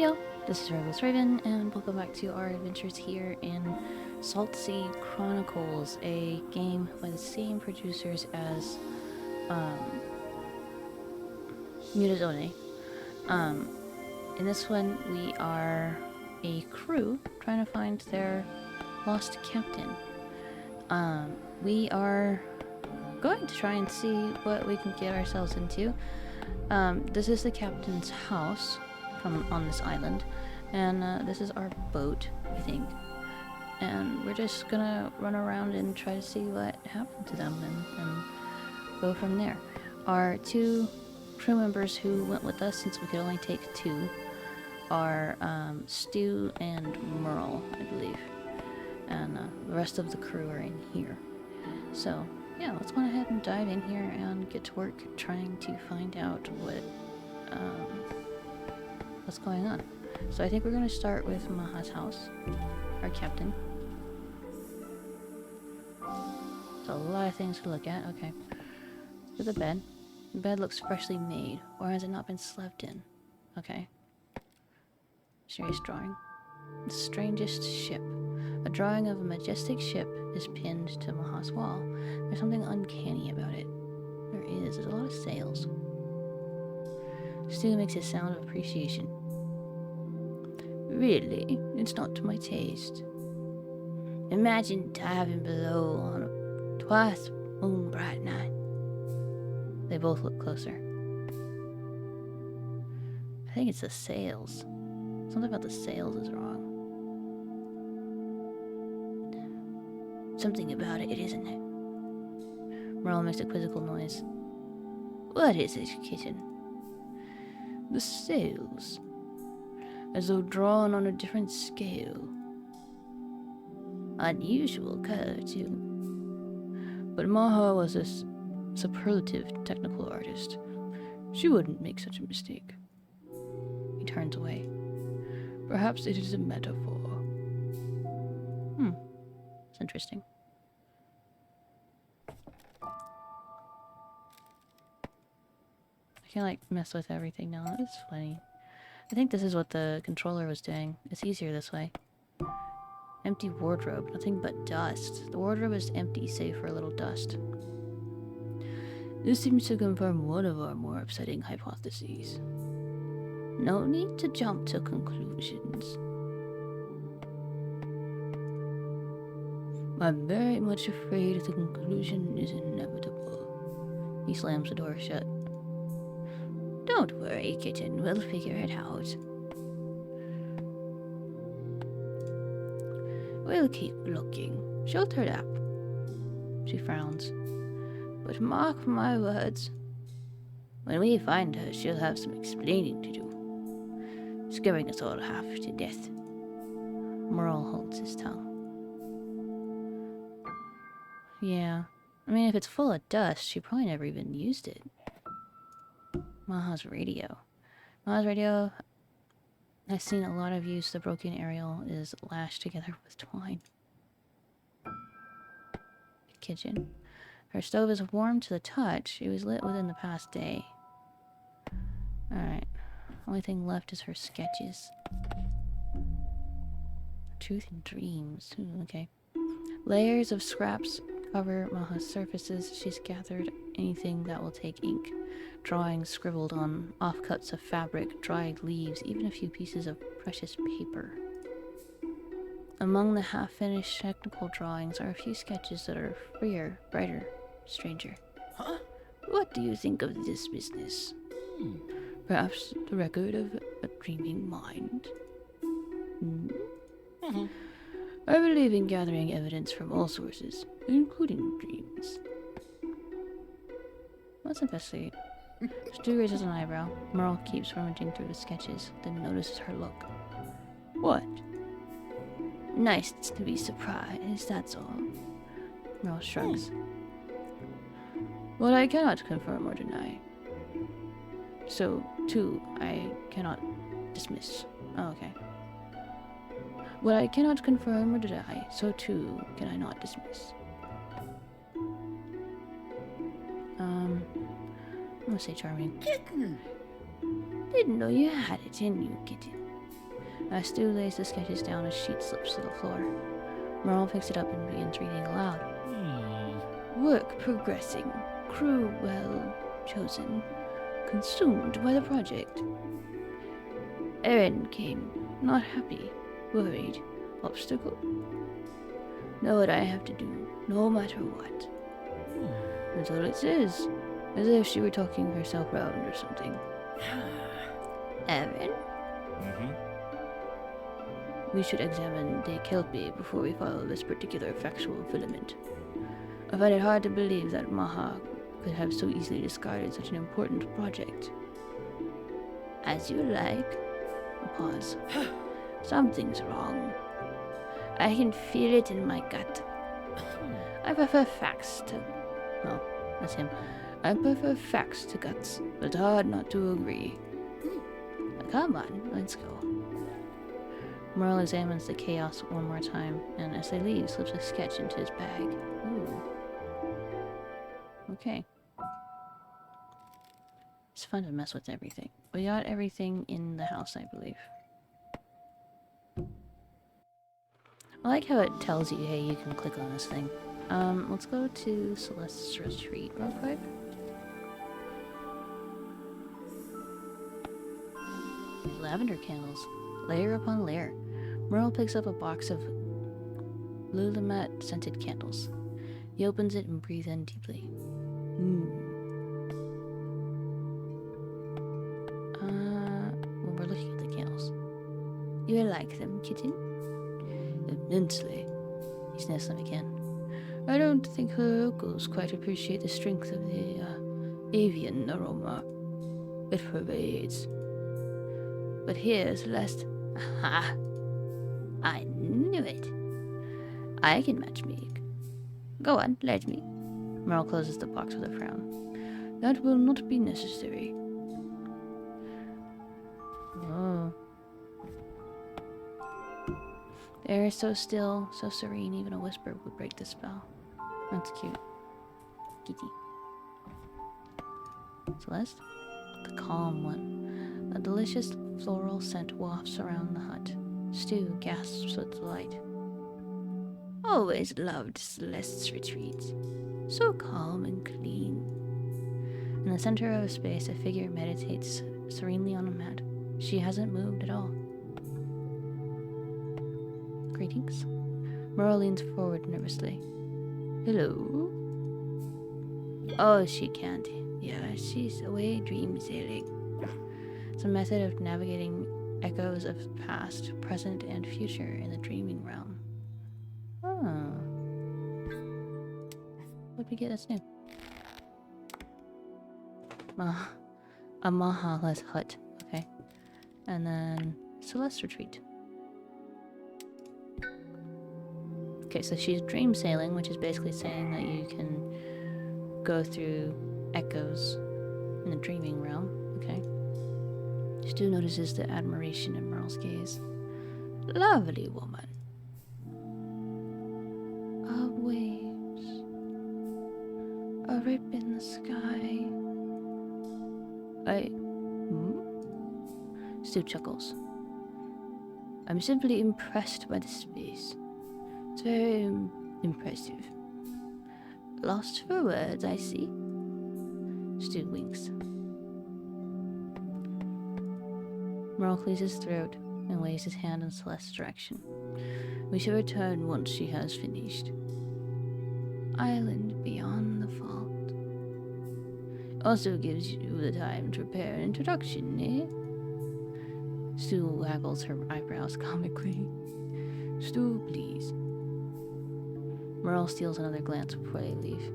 Heyo, this is 𝓨𝓲𝓵𝓽𝓼, and welcome back to our adventures here in Saltsea Chronicles, a game by the same producers as 𝓨𝓲𝓵𝓼𝓮𝓪. In this one, we are a crew trying to find their lost captain. We are going to try and see what we can get ourselves into. This is the captain's house on this island, and this is our boat, I think, and we're just gonna run around and try to see what happened to them and go from there. Our two crew members who went with us, since we could only take two, are Stu and Merle, I believe, and the rest of the crew are in here. So yeah, let's go ahead and dive in here and get to work trying to find out what's going on. So I think we're going to start with Maja's house, our captain. There's a lot of things to look at. Okay. To the bed. The bed looks freshly made, or has it not been slept in? Okay. Serious drawing. The strangest ship. A drawing of a majestic ship is pinned to Maja's wall. There's something uncanny about it. There's a lot of sails. Stu makes a sound of appreciation. Really? It's not to my taste. Imagine diving below on a twice moon-bright night. They both look closer. I think it's the sails. Something about the sails is wrong. Something about it, isn't it? Merle makes a quizzical noise. What is it, kitten? The sails. As though drawn on a different scale. Unusual color, too. But Maja was a superlative technical artist. She wouldn't make such a mistake. He turns away. Perhaps it is a metaphor. It's interesting. I can, like, mess with everything now. It's funny. I think this is what the controller was doing. It's easier this way. Empty wardrobe. Nothing but dust. The wardrobe is empty, save for a little dust. This seems to confirm one of our more upsetting hypotheses. No need to jump to conclusions. I'm very much afraid the conclusion is inevitable. He slams the door shut. Don't worry, kitten. We'll figure it out. We'll keep looking. She'll turn up. She frowns. But mark my words. When we find her, she'll have some explaining to do. Scaring us all half to death. Merle holds his tongue. Yeah. I mean, if it's full of dust, she probably never even used it. Maja's radio. Maja's radio has seen a lot of use. The broken aerial is lashed together with twine. The kitchen. Her stove is warm to the touch. It was lit within the past day. Alright. Only thing left is her sketches. Truth and dreams. Ooh, okay. Layers of scraps cover Maja's surfaces. She's gathered anything that will take ink. Drawings scribbled on offcuts of fabric, dried leaves, even a few pieces of precious paper. Among the half-finished technical drawings are a few sketches that are freer, brighter, stranger. Huh? What do you think of this business? Perhaps the record of a dreaming mind? I believe in gathering evidence from all sources, including dreams. Let's investigate. Stu raises an eyebrow. Merle keeps rummaging through the sketches, then notices her look. What? Nice to be surprised, that's all. Merle shrugs. What I cannot confirm or deny. So, too, I cannot dismiss. Oh, okay. What I cannot confirm or deny, so too can I not dismiss. I'm gonna say charming. Kitten! Didn't know you had it in you, kitten. As Stu lays the sketches down, a sheet slips to the floor. Merle picks it up and begins reading aloud. Work progressing. Crew well chosen. Consumed by the project. Erin came. Not happy. Worried. Obstacle. Know what I have to do, no matter what. That's all it says. As if she were talking herself round or something. Erin? We should examine 𝓨𝓾𝓵𝓆 before we follow this particular factual filament. I find it hard to believe that Maja could have so easily discarded such an important project. As you like. A pause. Something's wrong. I can feel it in my gut. I prefer facts to... Oh, that's him. I prefer facts to guts, but it's hard not to agree. Come on, let's go. Merle examines the chaos one more time, and as they leave, slips a sketch into his bag. Ooh. Okay. It's fun to mess with everything. We got everything in the house, I believe. I like how it tells you, hey, you can click on this thing. Let's go to Celeste's retreat real quick. Lavender candles. Layer upon layer. Merle picks up a box of 𝓨𝓼𝓾𝓻 scented candles. He opens it and breathes in deeply. Well, we're looking at the candles. You like them, kitten? Immensely. He sniffs them again. I don't think her locals quite appreciate the strength of the avian aroma it pervades. But here, Celeste. Aha! I knew it. I can matchmake. Go on, let me. Merle closes the box with a frown. That will not be necessary. Oh. The air is so still, so serene, even a whisper would break the spell. That's cute. Kitty. Celeste? The calm one. A delicious floral scent wafts around the hut. Stu gasps with delight. Always loved Celeste's retreat. So calm and clean. In the center of space, a figure meditates serenely on a mat. She hasn't moved at all. Greetings. Merle leans forward nervously. Hello? Oh, she can't. Yeah, she's away dream sailing. It's a method of navigating echoes of past, present, and future in the dreaming realm. Oh. What'd we get that's new? A Maja-less hut. Okay. And then Celeste's retreat. Okay, so she's dream sailing, which is basically saying that you can go through echoes in the dreaming realm. Okay. Stu notices the admiration in Merle's gaze. Lovely woman. Of waves. A rip in the sky. Stu chuckles. I'm simply impressed by the space. It's very impressive. Lost for words, I see. Stu winks. Merle clears his throat and lays his hand in Celeste's direction. We shall return once she has finished. Island beyond the fault. Also gives you the time to prepare an introduction, eh? Stu waggles her eyebrows comically. Stu, please. Merle steals another glance before they leave.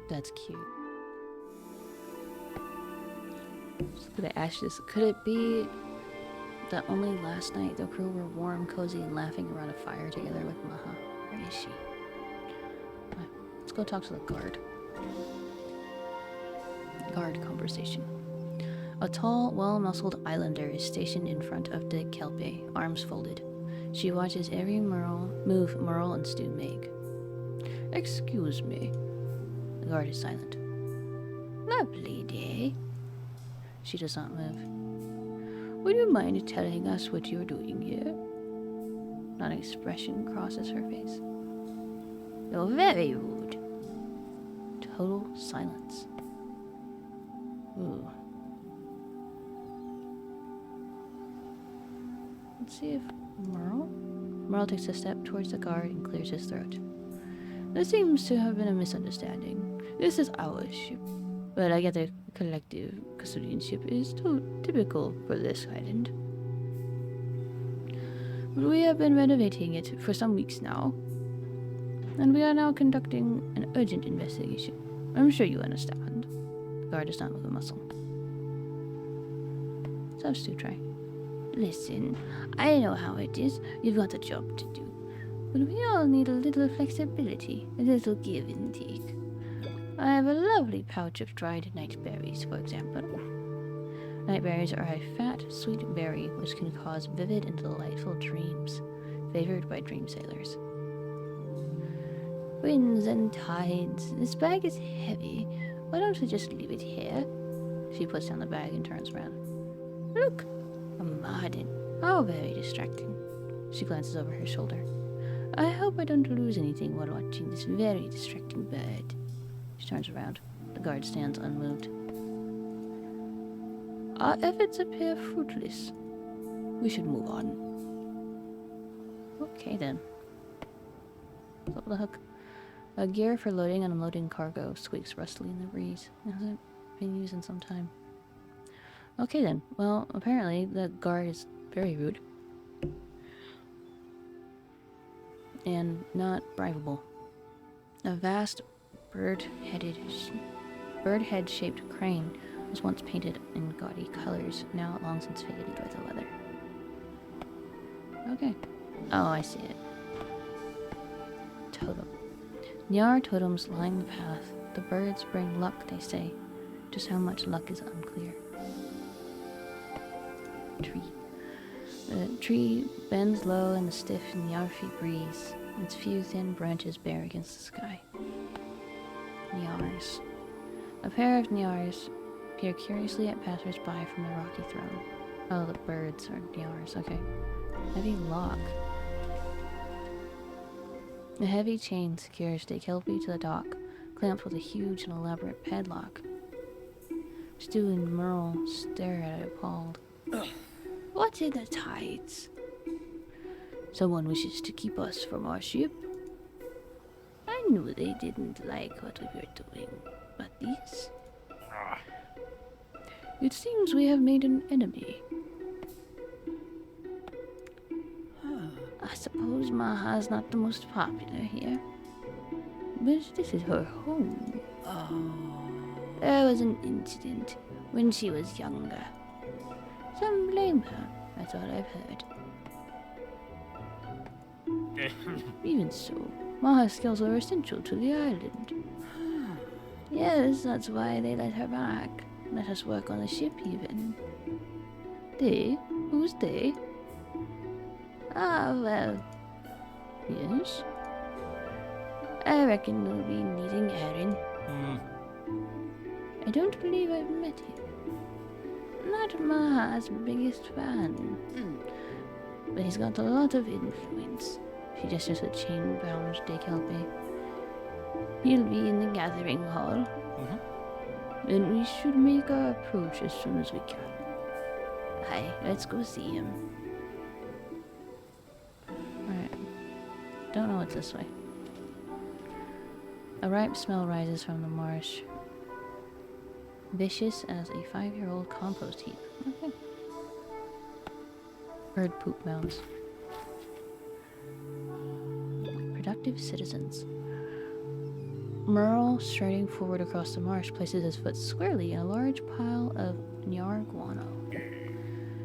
That's cute. Look at the ashes. Could it be that only last night the crew were warm, cozy, and laughing around a fire together with Maja? Where is she? Let's go talk to the guard. Guard conversation. A tall, well-muscled islander is stationed in front of 𝓨𝓾𝓵𝓆, arms folded. She watches every move Merle and Stu make. Excuse me. The guard is silent. Lovely day. She does not move. Would you mind telling us what you're doing here? Not an expression crosses her face. You're very rude. Total silence. Ooh. Let's see if Merle takes a step towards the guard and clears his throat. There seems to have been a misunderstanding. This is our ship, but I get the collective custodianship is too typical for this island. But we have been renovating it for some weeks now, and we are now conducting an urgent investigation. I'm sure you understand. The guard does not move a muscle. Substitute. Listen, I know how it is. You've got a job to do. But we all need a little flexibility, a little give and take. I have a lovely pouch of dried night berries, for example. Night berries are a fat, sweet berry which can cause vivid and delightful dreams, favored by dream sailors. Winds and tides. This bag is heavy. Why don't we just leave it here? She puts down the bag and turns around. Look! A marten. How very distracting. She glances over her shoulder. I hope I don't lose anything while watching this very distracting bird. She turns around. The guard stands unmoved. Our efforts appear fruitless. We should move on. Okay then. Pull the hook. A gear for loading and unloading cargo squeaks rustily in the breeze. It hasn't been used in some time. Okay then. Well, apparently the guard is very rude. And not bribable. A vast bird-head-shaped crane was once painted in gaudy colors, now long since faded with the weather. Okay. Oh, I see it. Totem. Ņār totems line the path. The birds bring luck, they say. Just how much luck is unclear. Tree. The tree bends low in the stiff Ņārfi breeze. Its few thin branches bare against the sky. Ņārs. A pair of Ņārs peer curiously at passers-by from the rocky throne. Oh, the birds are Ņārs. Okay. Heavy lock. A heavy chain secures 𝓨𝓾𝓵𝓵 to the dock, clamped with a huge and elaborate padlock. Stu and Merle stare at it appalled. What's in the tides? Someone wishes to keep us from our ship. I knew they didn't like what we were doing, but these? It seems we have made an enemy. I suppose Maja's not the most popular here, but this is her home. There was an incident when she was younger. Some blame her, that's all I've heard. Even so, Maja's skills are essential to the island. Yes, that's why they let her back. Let us work on the ship even. They? Who's they? Ah, well, yes. I reckon we'll be needing Aaron. I don't believe I've met him. Not Maja's biggest fan. But he's got a lot of influence. She gestures at chain-bound 𝓨𝓾𝓵𝓵. He'll be in the gathering hall. And we should make our approach as soon as we can. Aye, let's go see him. Alright. Don't know what's this way. A ripe smell rises from the marsh. Vicious as a 5-year-old compost heap. Okay. Bird poop mounds. Productive citizens. Merle, striding forward across the marsh, places his foot squarely in a large pile of ņār guano.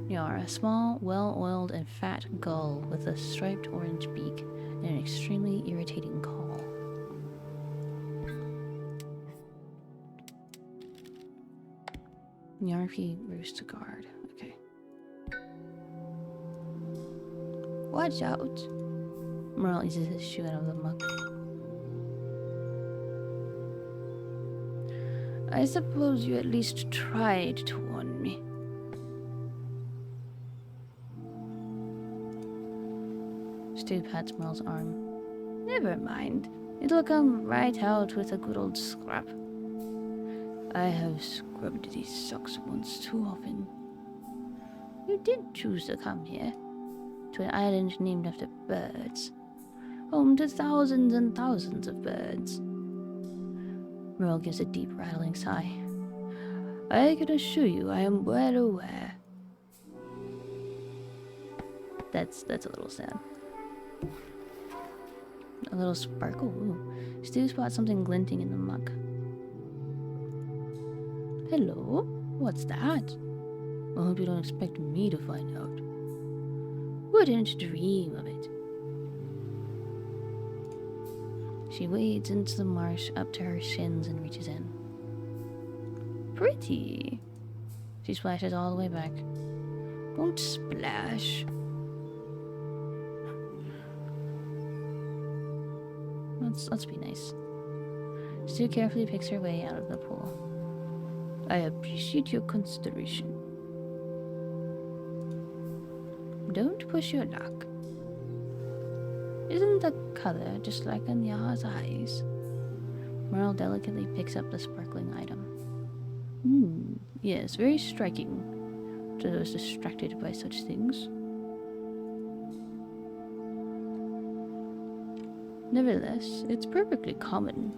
Ņār, a small, well-oiled and fat gull with a striped orange beak and an extremely irritating call. Ņārfi roost guard. Okay. Watch out! Merle eases his shoe out of the muck. I suppose you at least tried to warn me. Stu pats Merle's arm. Never mind. It'll come right out with a good old scrap. I have scrubbed these socks once too often. You did choose to come here, to an island named after birds, home to thousands and thousands of birds. Merle gives a deep, rattling sigh. I can assure you I am well aware. That's a little sad. A little sparkle. Ooh. Stu spots something glinting in the muck. Hello? What's that? I hope you don't expect me to find out. Wouldn't dream of it. She wades into the marsh up to her shins and reaches in. Pretty. She splashes all the way back. Don't splash. Let's be nice. Stu carefully picks her way out of the pool. I appreciate your consideration. Don't push your luck. Isn't the color just like Anya's eyes? Merle delicately picks up the sparkling item. Yes, very striking to those distracted by such things. Nevertheless, it's perfectly common.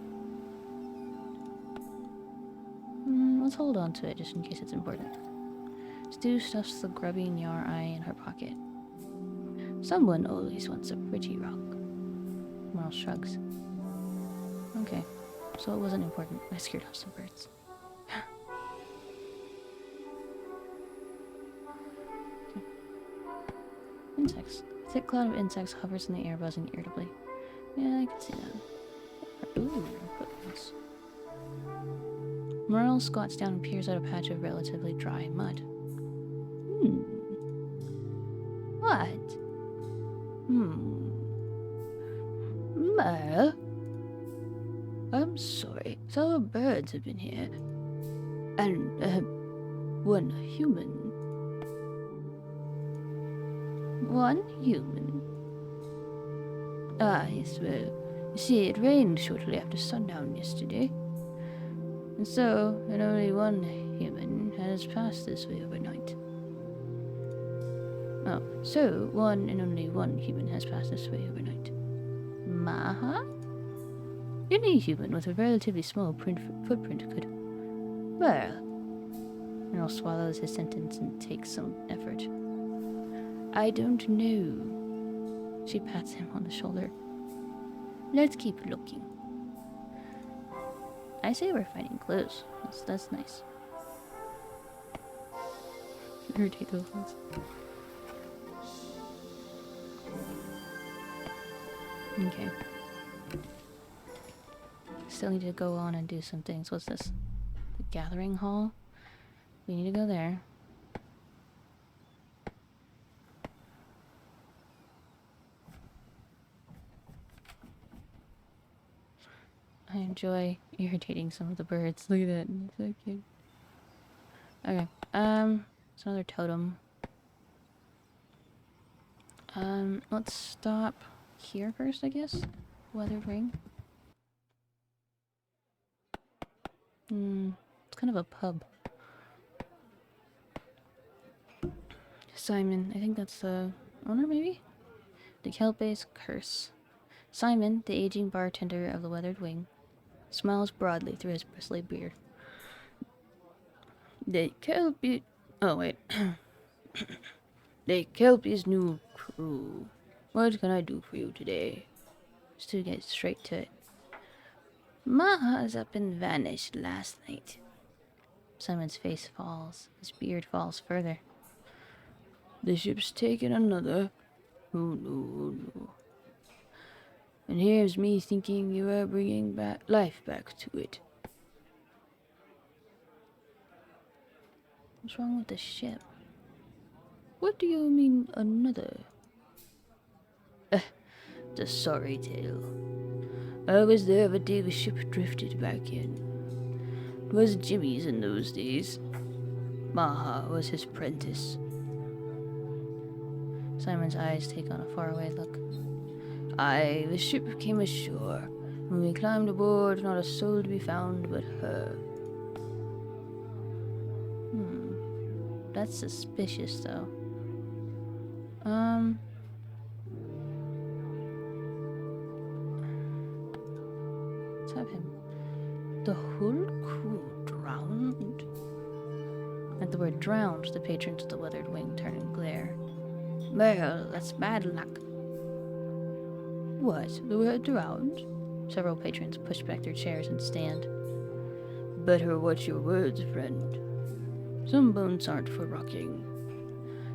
Let's hold on to it just in case it's important. Stu stuffs the grubby 𝓨𝓪 in her pocket. Someone always wants a pretty rock. Merle shrugs. Okay, so it wasn't important. I scared off some birds. Okay. Insects. A thick cloud of insects hovers in the air, buzzing irritably. Yeah, I can see that. Ooh, footprints. Merle squats down and peers at a patch of relatively dry mud. What? Merle? I'm sorry. Several birds have been here. And, one human. One human? Ah, yes, well, you see, it rained shortly after sundown yesterday. And so, and only one human has passed this way overnight. Oh, so one and only one human has passed this way overnight. Maja? Any human with a relatively small footprint could... Well... Merle swallows his sentence and takes some effort. I don't know. She pats him on the shoulder. Let's keep looking. I say we're finding clues. That's nice. Irritate those ones. Okay. Still need to go on and do some things. What's this? The gathering hall? We need to go there. I enjoy irritating some of the birds. Look at that. It's so cute. Okay. It's another totem. Let's stop here first, I guess. Weathered ring. It's kind of a pub. Simon, I think that's the owner, maybe? 𝓨𝓾𝓵𝓼𝓮𝓪 curse. Simon, the aging bartender of the Weathered Wing, smiles broadly through his bristly beard. 𝓨𝓾𝓵... Oh, wait. 𝓨𝓾𝓵's new crew. What can I do for you today? Just to get straight to it. Maja's up and vanished last night. Simon's face falls. His beard falls further. The ship's taken another. Oh no, no. And here's me thinking you are bringing life back to it. What's wrong with the ship? What do you mean, another? The sorry tale. I was there the day the ship drifted back in. It was Jimmy's in those days. Maja was his apprentice. Simon's eyes take on a faraway look. Aye, the ship came ashore. When we climbed aboard, not a soul to be found but her. That's suspicious, though. Let's have him. The whole crew drowned? At the word drowned, the patrons of the weathered wing turn and glare. Well, that's bad luck. What? They were drowned? Several patrons push back their chairs and stand. Better watch your words, friend. Some bones aren't for rocking.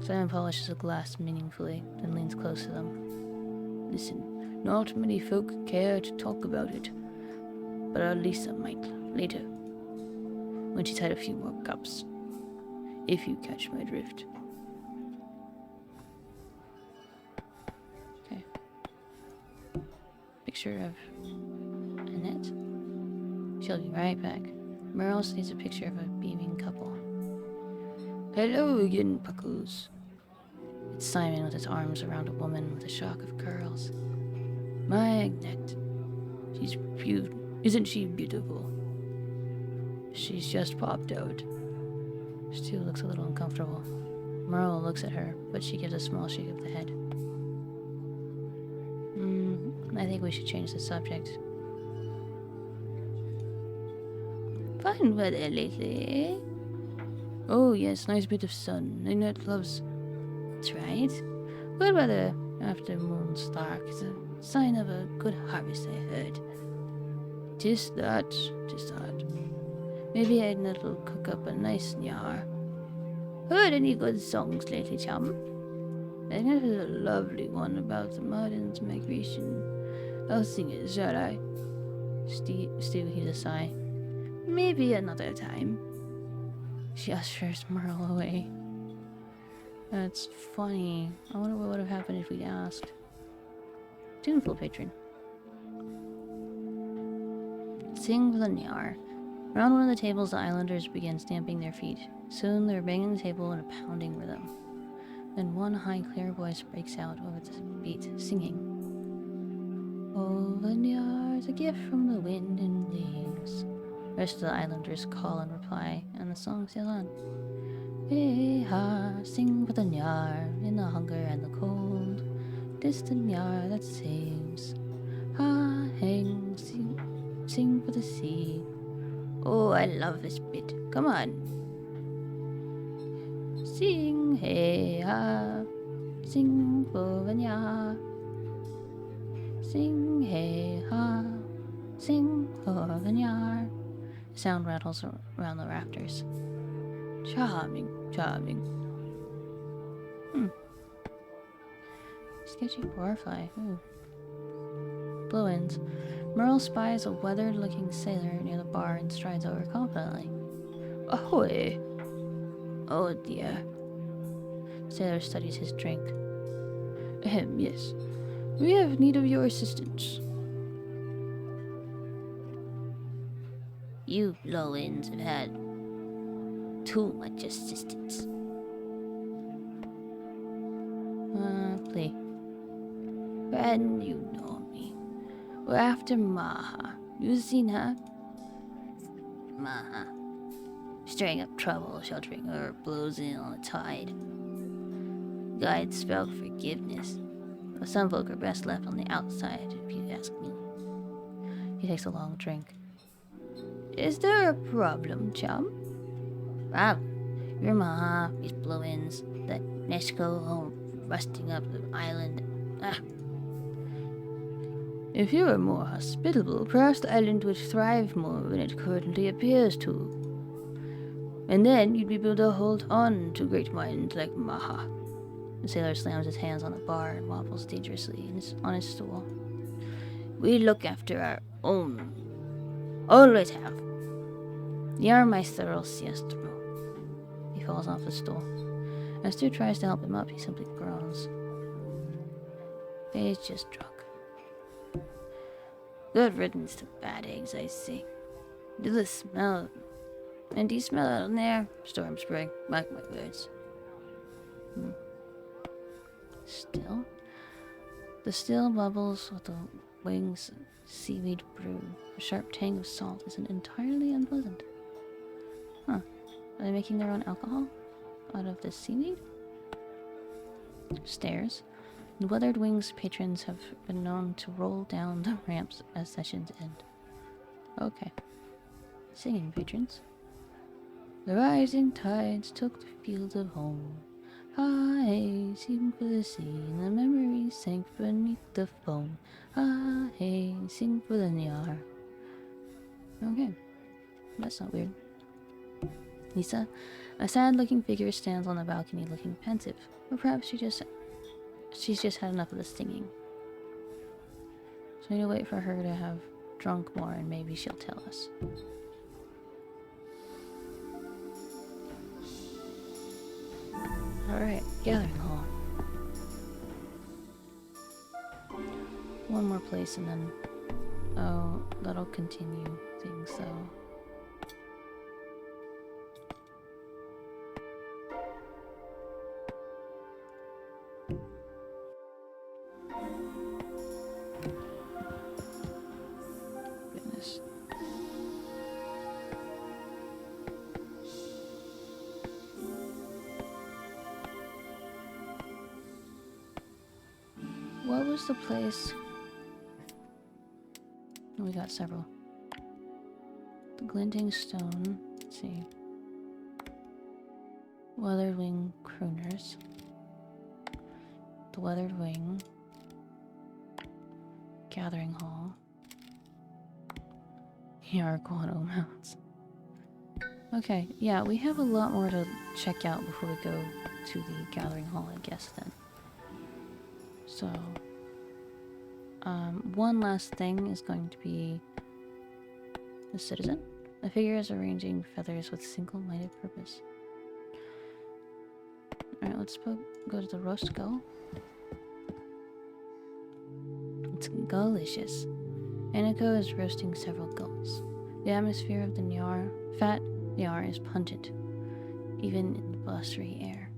Simon polishes a glass meaningfully, then leans close to them. Listen, not many folk care to talk about it, but Lisa might later, when she's had a few more cups. If you catch my drift. Okay. Picture of Annette. She'll be right back. Merle needs a picture of a beaming couple. Hello again, Puckles. It's Simon with his arms around a woman with a shock of curls. My Annette. She's beautiful. Isn't she beautiful? She's just popped out. Stu looks a little uncomfortable. Merle looks at her, but she gives a small shake of the head. I think we should change the subject. Fine weather lately, eh? Oh yes, nice bit of sun. Annette loves... That's right. Good weather after moon's dark is a sign of a good harvest, I heard. Tis that. Maybe Annette will cook up a nice 𝓼𝓪. Heard any good songs lately, chum? Annette has a lovely one about the Martin's migration. I'll sing it, shall I? Stu heaves a sigh. Maybe another time. She ushers Merle away. That's funny. I wonder what would have happened if we asked. Tuneful patron. Sing for the 𝓼𝓪. Around one of the tables, the islanders begin stamping their feet. Soon, they're banging the table in a pounding rhythm. Then one high, clear voice breaks out over the beat, singing. Oh, the 𝓼𝓪's a gift from the wind and leaves. The rest of the islanders call and reply, and the song sails on. Hey ha, sing for the 𝓼𝓪 in the hunger and the cold. This the 𝓼𝓪 that saves. Ha, hang, sing for the sea. Oh, I love this bit. Come on. Sing, hey ha, sing for the 𝓼𝓪. Sing, hey ha, sing for the 𝓼𝓪. The sound rattles around the rafters. Charming. Sketchy barfly. Ooh. Blow-ins. Merle spies a weathered-looking sailor near the bar and strides over confidently. Ahoy! Oh dear. Sailor studies his drink. Yes. We have need of your assistance. You blow-ins have had too much assistance. Play. Ben, you know me. We're after Maja. You seen her? Maja. Stirring up trouble, sheltering her blows in on the tide. Guides spell forgiveness. But some folk are best left on the outside, if you ask me. He takes a long drink. Is there a problem, chum? Your Maja, these blow-ins, that Nesco rusting up the island. If you were more hospitable, perhaps the island would thrive more than it currently appears to. And then you'd be able to hold on to great minds like Maja. The sailor slams his hands on the bar and wobbles dangerously on his stool. We look after our own. Always have. Jahrmeister will see us through. He falls off the stool. As Stu tries to help him up, he simply groans. He's just drunk. Good riddance to bad eggs, I say. Do the smell. And do you smell out in there? Storm spring. Mark my words. Still? The still bubbles with the wings seaweed brew. The sharp tang of salt isn't entirely unpleasant. Huh. Are they making their own alcohol out of this seaweed? Stairs. The Weathered Wings patrons have been known to roll down the ramps as sessions end. Okay. Singing patrons. The rising tides took the fields of home. Hey, sing for the sea, and the memories sank beneath the foam. Hey, sing for the 𝓨𝓵𝓼. Okay. That's not weird. Lisa, a sad-looking figure stands on the balcony looking pensive. Or perhaps she's just had enough of the singing. So we need to wait for her to have drunk more and maybe she'll tell us. Alright, gathering hall. One more place and then... Oh, that'll continue things though. Goodness. What was the place? Oh, we got several. The glinting stone. Let's see. Weathered wing crooners. The weathered wing. Gathering hall. 𝓨𝓵𝓾𝓻𝓸 mounts. Okay, yeah, we have a lot more to check out before we go to the gathering hall, I guess, then. So, one last thing is going to be the citizen. The figure is arranging feathers with single-minded purpose. Alright, let's go to the roast gull. It's delicious. Aniko is roasting several gulls. The atmosphere of the fat 𝓨𝓼 is pungent, even in the blustery air.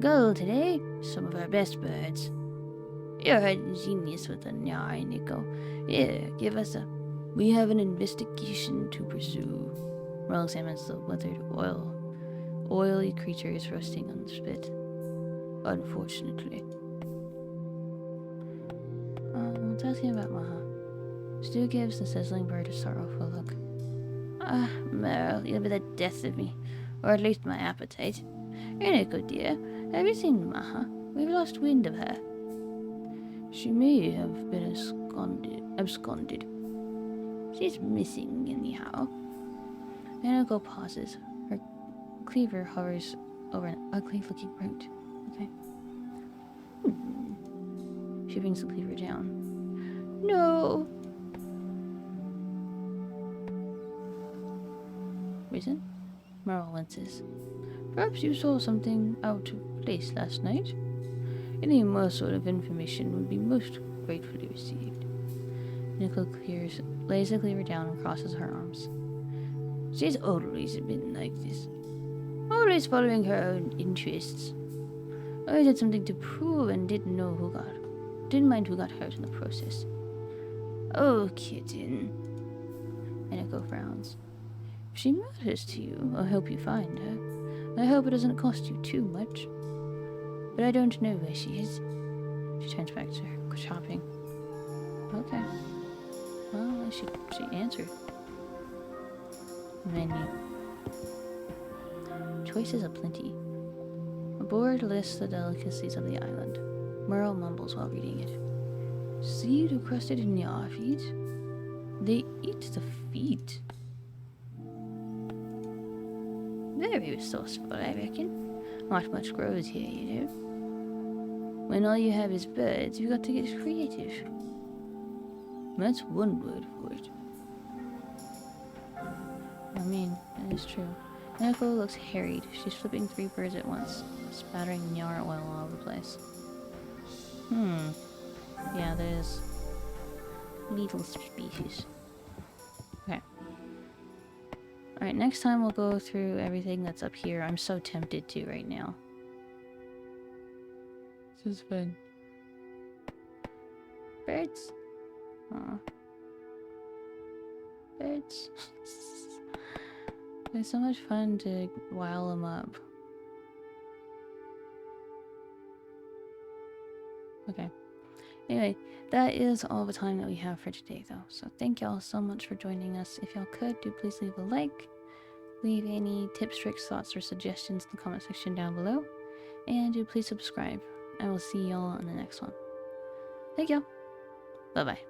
Gull today, some of our best birds. You're a genius with the 𝓨𝓼, Nico. Here, give us a... We have an investigation to pursue. Merle examines the weathered oily creatures roasting on the spit. Unfortunately. Let's ask him about Maja. Stu gives the sizzling bird a sorrowful look. Merle, you'll be the death of me. Or at least my appetite. Nico, dear, have you seen Maja? We've lost wind of her. She may have been absconded. She's missing, anyhow. Aniko pauses. Her cleaver hovers over an ugly-looking root. Okay. She brings the cleaver down. No! Reason? Merle winces. Perhaps you saw something out of place last night? Any more sort of information would be most gratefully received. Nico lays the cleaver down and crosses her arms. She's always been like this. Always following her own interests. Always had something to prove and didn't mind who got hurt in the process. Oh, kitten. Nico frowns. If she matters to you, I'll help you find her. I hope it doesn't cost you too much. But I don't know where she is. She turns back to her shopping. Okay. Well, she answered. Menu. Choices aplenty. A board lists the delicacies of the island. Merle mumbles while reading it. Seed-crusted 𝓨𝓼 feet? They eat the feet. Very resourceful, I reckon. Not much grows here, you know. When all you have is birds, you've got to get creative. That's one word for it. I mean, that is true. Aniko looks harried. She's flipping 3 birds at once, spattering 𝓨𝓼 oil all over the place. Yeah, there's little species. Okay. Alright, next time we'll go through everything that's up here. I'm so tempted to right now. This is fun. Birds. Aw. Birds. It's so much fun to rile them up. Okay. Anyway, that is all the time that we have for today, though. So thank y'all so much for joining us. If y'all could, do please leave a like. Leave any tips, tricks, thoughts, or suggestions in the comment section down below. And do please subscribe. I will see y'all on the next one. Thank y'all. Bye-bye.